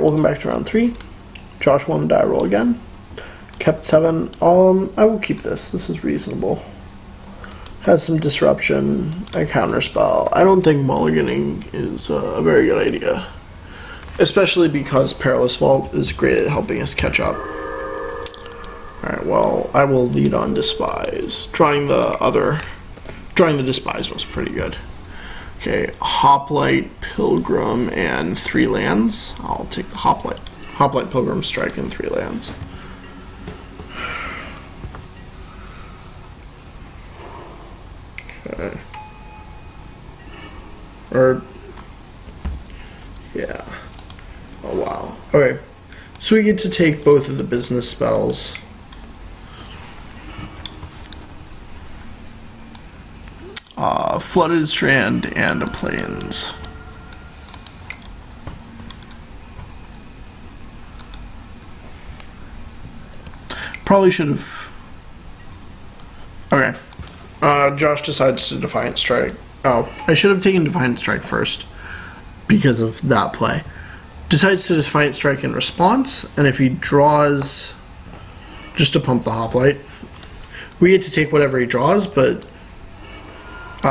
welcome back to round 3. Josh won the die roll again. Kept 7. I will keep this. This is reasonable. Has some disruption, a counter spell. I don't think mulliganing is a very good idea. Especially because Perilous Vault is great at helping us catch up. Alright, well, I will lead on Despise. Drawing the Despise was pretty good. Okay, Hoplite, Pilgrim, and 3 lands. I'll take the Hoplite. Hoplite, Pilgrim, Strike, and 3 lands. Okay. Yeah. Oh, wow. Okay. So we get to take both of the business spells. Flooded Strand and a Plains. Probably should have. Okay. Josh decides to Defiant Strike. Oh, I should have taken Defiant Strike first because of that play. Decides to Defiant Strike in response, and if he draws, just to pump the Hoplite, we get to take whatever he draws, but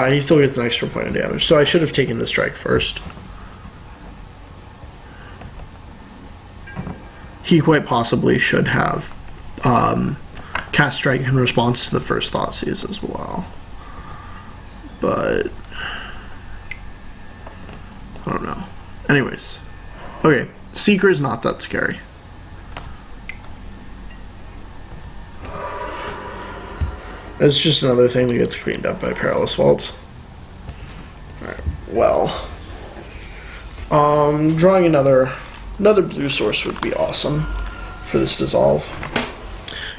he still gets an extra point of damage. So I should have taken the strike first. He quite possibly should have cast Strike in response to the first Thoughtseize as well. But I don't know. Anyways. Okay. Seeker is not that scary. It's just another thing that gets cleaned up by Perilous Vault. Alright, well. Drawing another blue source would be awesome for this dissolve.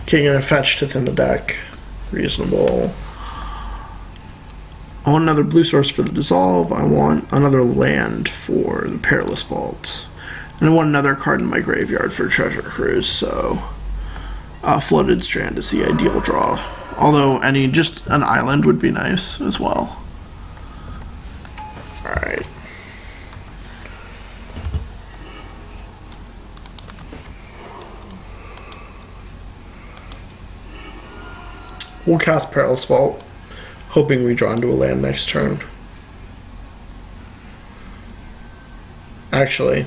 Okay, gonna fetch to thin the deck. Reasonable. I want another blue source for the dissolve. I want another land for the Perilous Vault. And I want another card in my graveyard for Treasure Cruise, so Flooded Strand is the ideal draw. Although just an island would be nice as well. Alright. We'll cast Perilous Vault, hoping we draw into a land next turn. Actually,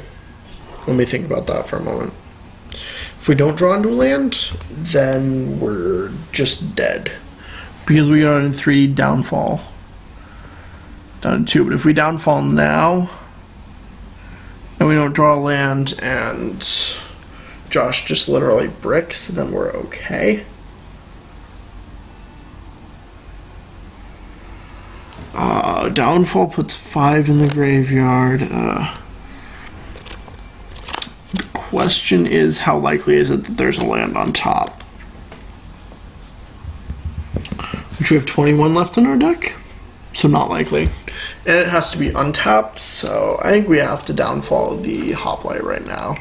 let me think about that for a moment. If we don't draw into a land, then we're just dead. Because we got in 3 downfall. Down to 2, but if we downfall now, and we don't draw a land, and Josh just literally bricks, then we're okay. Downfall puts 5 in the graveyard. The question is, how likely is it that there's a land on top? Which we have 21 left in our deck, so not likely. And it has to be untapped, so I think we have to downfall the Hoplite right now.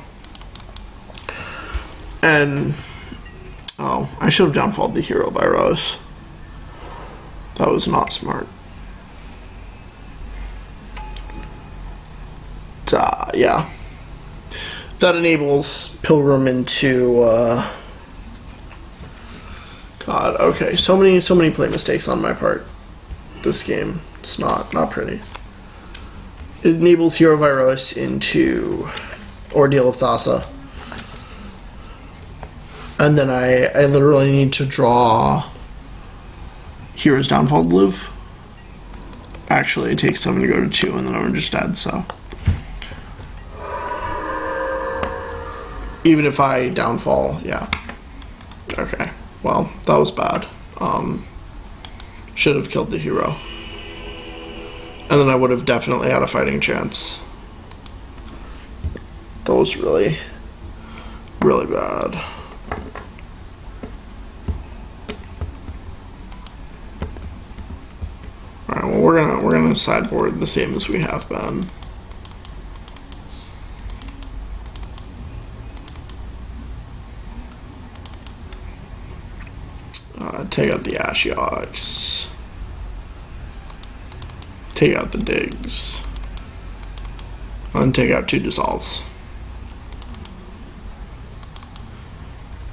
And, oh, I should have downfalled the Hero by Rose. That was not smart. Yeah. That enables Pilgrim into, God, okay, so many play mistakes on my part. This game, it's not pretty. It enables Hero Virus into Ordeal of Thassa. And then I literally need to draw Hero's Downfall to live. Actually, it takes 7 to go to 2, and then I'm just dead, so. Even if I downfall, yeah. Okay, well, that was bad. Should have killed the hero. And then I would have definitely had a fighting chance. That was really, really bad. Alright, well, we're gonna sideboard the same as we have been. Take out the Ashioks. Take out the Digs. And take out 2 dissolves.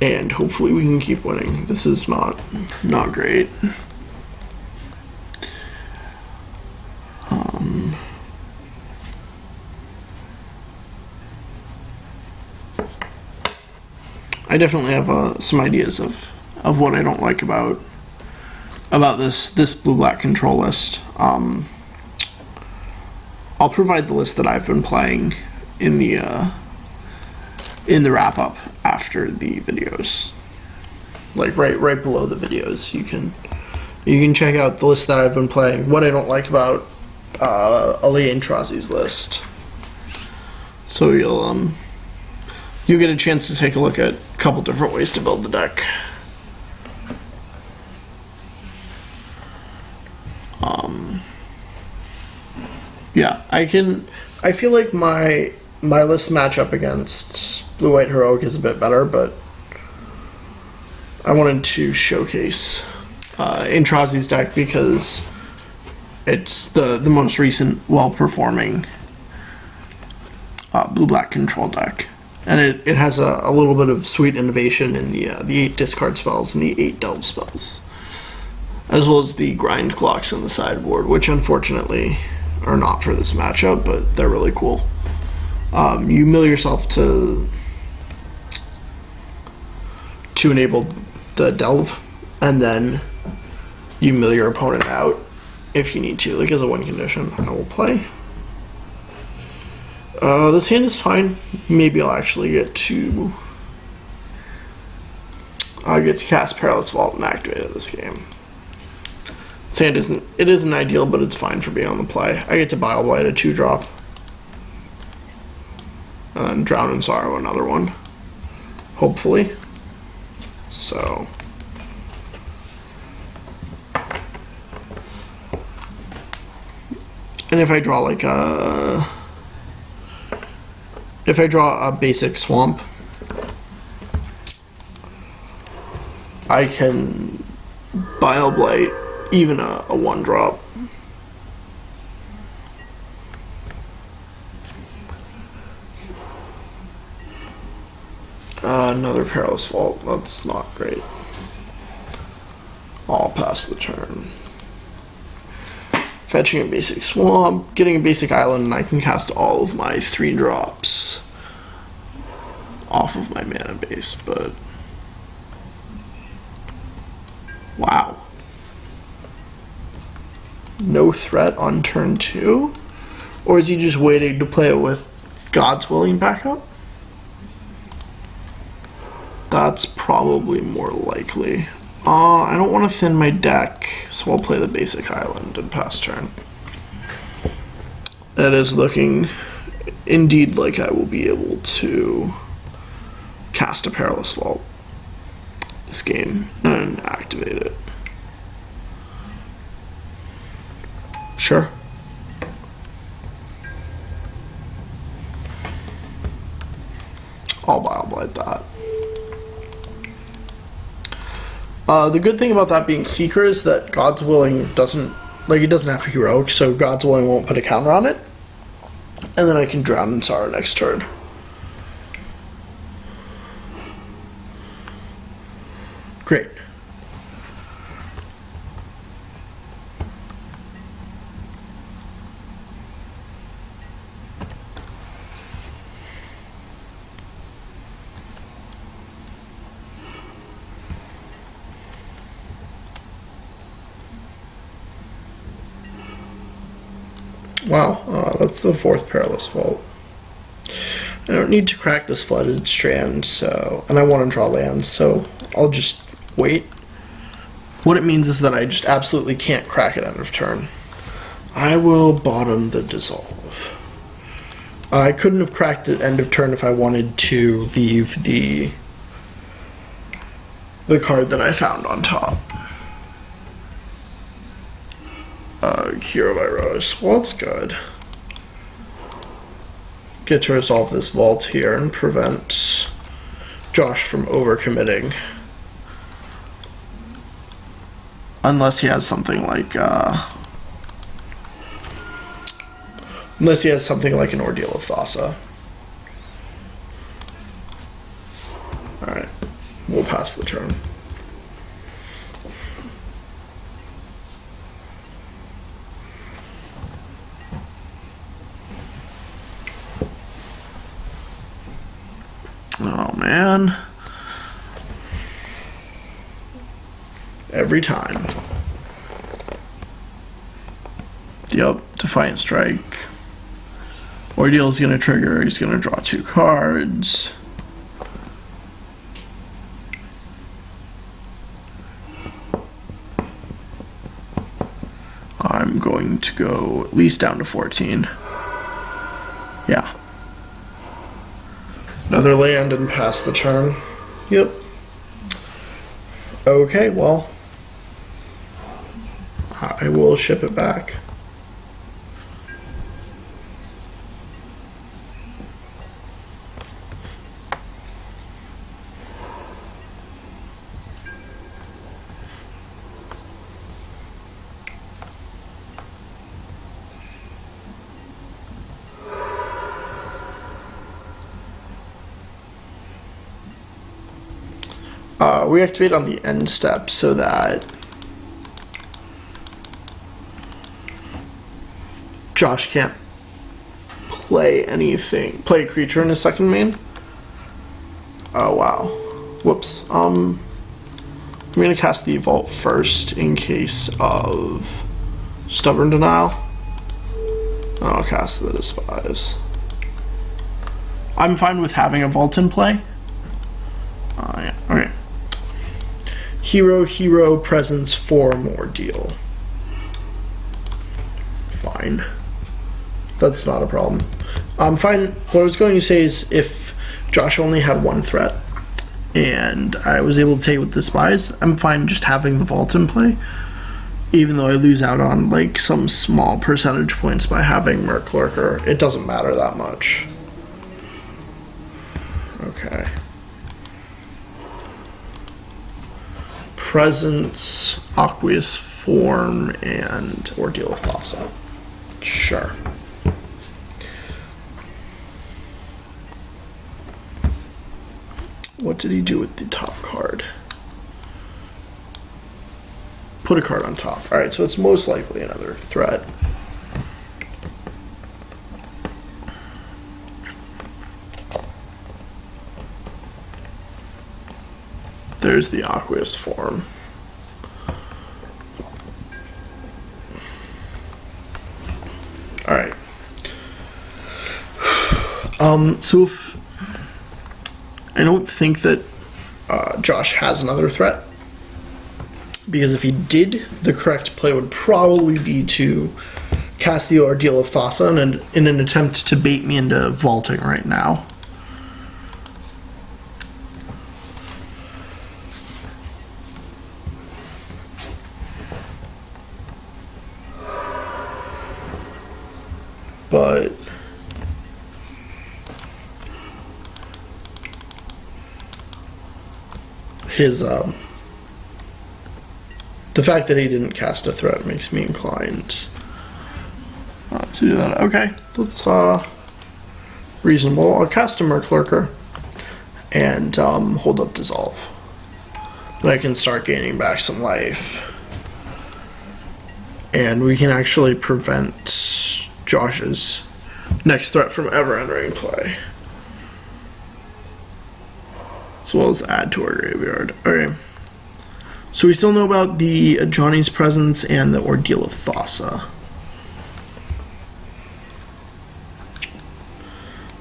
and hopefully we can keep winning. This is not great. I definitely have some ideas of what I don't like about this blue-black control list. I'll provide the list that I've been playing in the wrap-up after the videos, like right below the videos. You can check out the list that I've been playing. What I don't like about Ali Aintrazi's list. So you'll get a chance to take a look at a couple different ways to build the deck. Yeah, I feel like my list matchup against Blue-White Heroic is a bit better, but I wanted to showcase Aintrazi's deck because it's the most recent, well-performing blue-black control deck. And it has a little bit of sweet innovation in the 8 discard spells and the 8 delve spells, as well as the grind clocks on the sideboard, which unfortunately are not for this matchup, but they're really cool. You mill yourself to enable the delve, and then you mill your opponent out if you need to, like as a win condition. I will play. This hand is fine. Maybe I'll actually get to cast Perilous Vault and activate it this game. This hand isn't ideal, but it's fine for being on the play. I get to Bile Blight a 2-drop. And then Drown in Sorrow, another one. Hopefully. So. And if I draw like if I draw a basic swamp, I can Bile Blight even a 1-drop. Another Perilous Vault. That's not great. I'll pass the turn. Fetching a basic swamp, getting a basic island, and I can cast all of my 3-drops off of my mana base, but wow. No threat on turn 2? Or is he just waiting to play it with God's Willing backup? That's probably more likely. I don't want to thin my deck, so I'll play the basic island and pass turn. That is looking indeed like I will be able to cast a Perilous Vault this game and activate it. Sure. I'll Bile Blight that. The good thing about that being Seeker is that God's Willing doesn't have Heroic, so God's Willing won't put a counter on it. And then I can Drown in Sorrow next turn. Great. Wow, that's the 4th Perilous Vault. I don't need to crack this Flooded Strand, and I want to draw lands, so I'll just wait. What it means is that I just absolutely can't crack at end of turn. I will bottom the Dissolve. I couldn't have cracked at end of turn if I wanted to leave the card that I found on top. Hero of Iros. Well, it's good. Get to resolve this vault here and prevent Josh from overcommitting. Unless he has something like an Ordeal of Thassa. Alright. pass the turn. Oh man. Every time. Yep, Defiant Strike. Ordeal is going to trigger. He's going to draw 2 cards. I'm going to go at least down to 14. Yeah. Another land and pass the turn. Yep. Okay, well, I will ship it back. We activate on the end step so that Josh can't play anything, play a creature in his second main. Oh wow. Whoops. I'm gonna cast the Vault first in case of Stubborn Denial. I'll cast the Despise. I'm fine with having a Vault in play. Yeah, okay. Hero, presence, 4 more deal. Fine. That's not a problem. I'm fine. What I was going to say is if Josh only had 1 threat and I was able to take it with the Despise, I'm fine just having the Vault in play. Even though I lose out on like some small percentage points by having Murklurker, it doesn't matter that much. Okay. Presence, Aqueous Form, and Ordeal of Thassa. Sure. What did he do with the top card? Put a card on top. Alright, so it's most likely another threat. There's the Aqueous Form. Alright. So if I don't think that Josh has another threat, because if he did, the correct play would probably be to cast the Ordeal of Thassa in an attempt to bait me into vaulting right now. But his the fact that he didn't cast a threat makes me inclined to do that. Okay, that's reasonable. I'll cast a Murklurker and hold up Dissolve. Then I can start gaining back some life. And we can actually prevent Josh's next threat from ever entering play. As well as add to our graveyard. Okay. So we still know about the Johnny's Presence and the Ordeal of Thassa.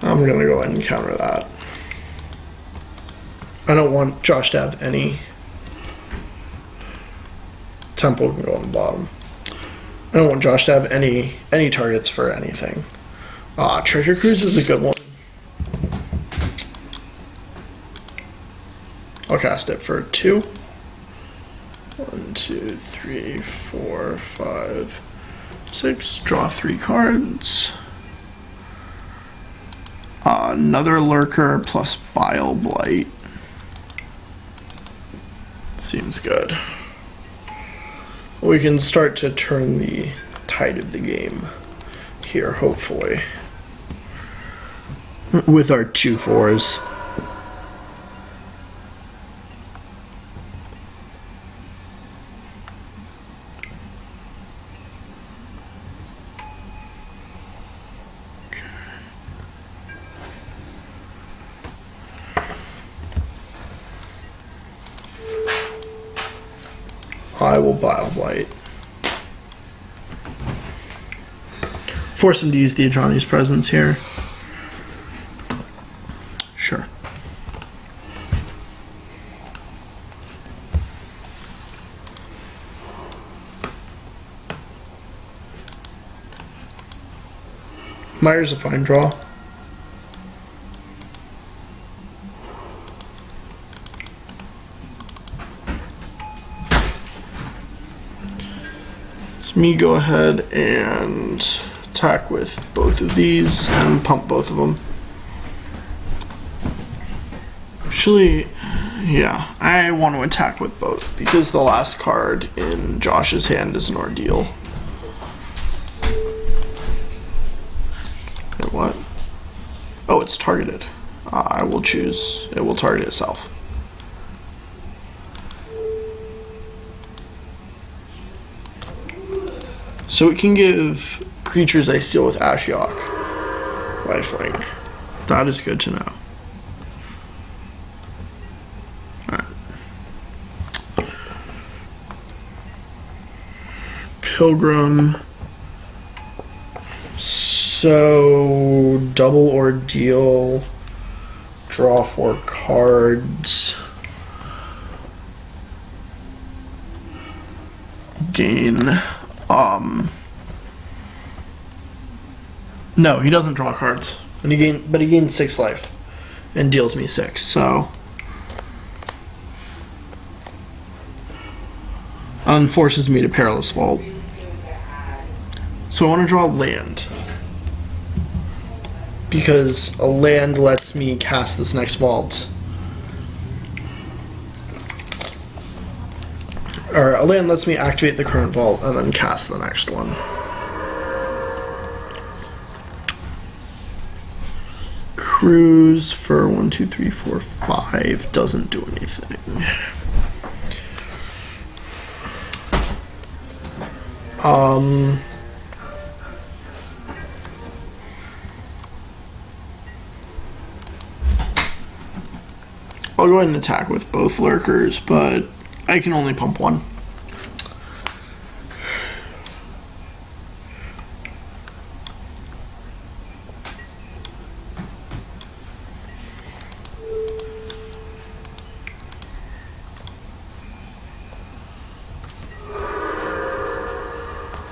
I'm going to go ahead and counter that. I don't want Josh to have any. Temple can go on the bottom. I don't want Josh to have any targets for anything. Treasure Cruise is a good one. I'll cast it for 2. 1, 2, 3, 4, 5, 6. Draw 3 cards. Another Lurker plus Bile Blight. Seems good. We can start to turn the tide of the game here, hopefully. With our 2 4s. I will Bile Blight. Force him to use the Ajani's Presence here. Sure. Mire's a fine draw. Let me go ahead and attack with both of these and pump both of them. Actually, yeah, I want to attack with both because the last card in Josh's hand is an ordeal. Okay, what? Oh, it's targeted. I will choose. It will target itself. So it can give creatures I steal with Ashiok lifelink. That is good to know. Alright. Pilgrim. So double ordeal. Draw 4 cards. Gain. No, he doesn't draw cards. And but he gains 6 life and deals me 6, so forces me to Perilous Vault. So I want to draw land. Because a land lets me cast this next vault. Or a land lets me activate the current vault and then cast the next one. Cruise for 1, 2, 3, 4, 5 doesn't do anything. I'll go ahead and attack with both lurkers, but I can only pump one.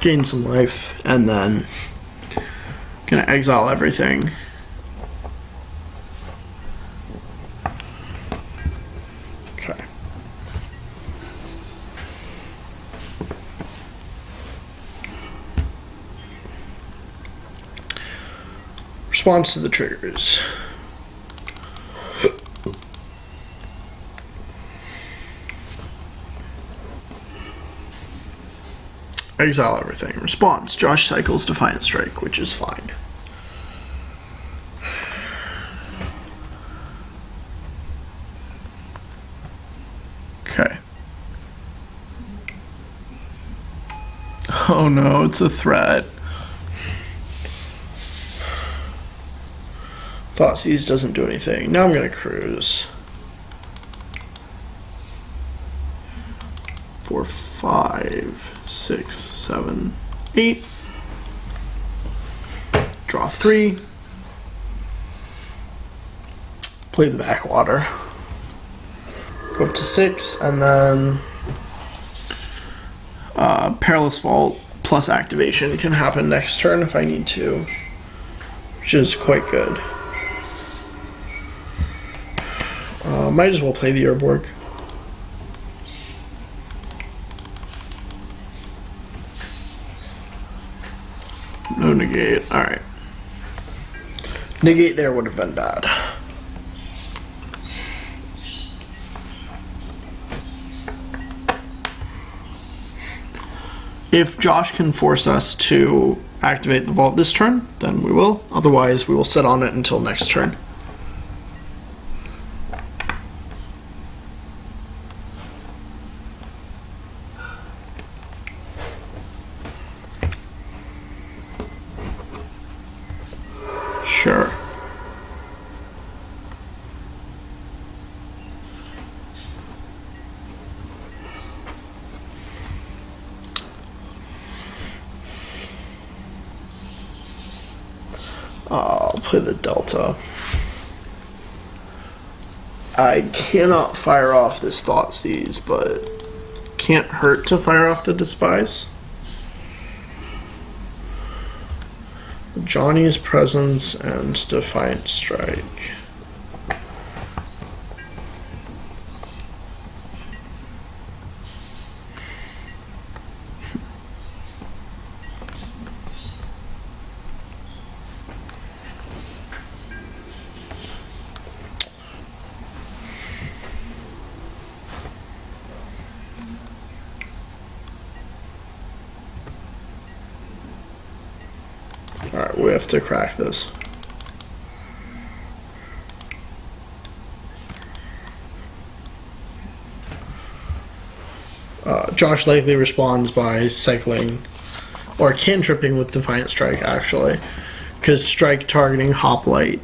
Gain some life, and then gonna exile everything. Okay. Response to the triggers. Exile everything. Response. Josh cycles Defiant Strike, which is fine. Okay. Oh no, it's a threat. Thoughtseize doesn't do anything. Now I'm gonna cruise. 4, 5, 6, 7, 8. Draw 3. Play the backwater. Go up to 6, and then Perilous Vault plus activation can happen next turn if I need to, which is quite good. Might as well play the Urborg. No negate. Alright. Negate there would have been bad. If Josh can force us to activate the vault this turn, then we will. Otherwise, we will sit on it until next turn. Sure. play the Delta. I cannot fire off this Thoughtseize, but can't hurt to fire off the Despise. Johnny's Presence and Defiant Strike. Alright, we have to crack this. Josh likely responds by cycling, or cantripping with Defiant Strike, actually. Because Strike targeting Hoplite,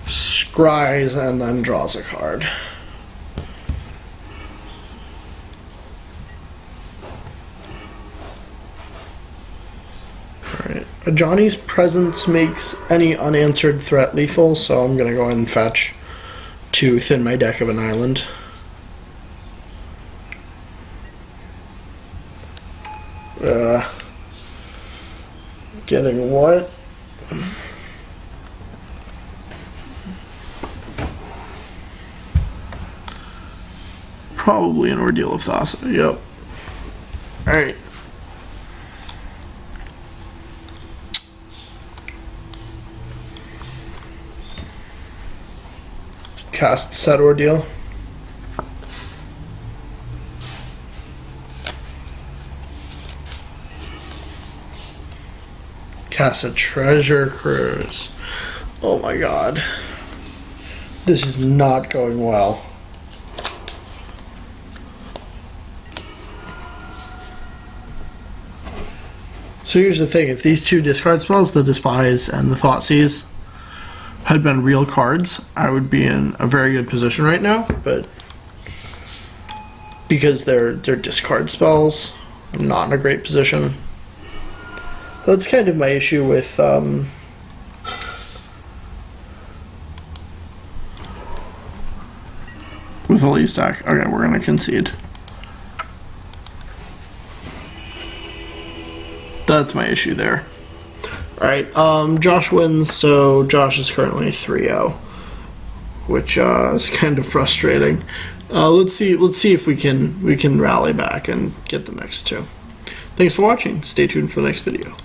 scries and then draws a card. Johnny's Presence makes any unanswered threat lethal, so I'm going to go ahead and fetch to thin my deck of an island. Getting what? Probably an Ordeal of Thassa. Yep. Alright. Cast Set Ordeal. Cast a Treasure Cruise. Oh my god. This is not going well. So here's the thing, if these two discard spells, the Despise and the Thoughtseize, had been real cards, I would be in a very good position right now, but because they're discard spells, I'm not in a great position. That's kind of my issue with Elise deck. Okay, we're gonna concede. That's my issue there. Alright, Josh wins, so Josh is currently 3-0, which is kind of frustrating. Let's see if we can rally back and get the next two. Thanks for watching. Stay tuned for the next video.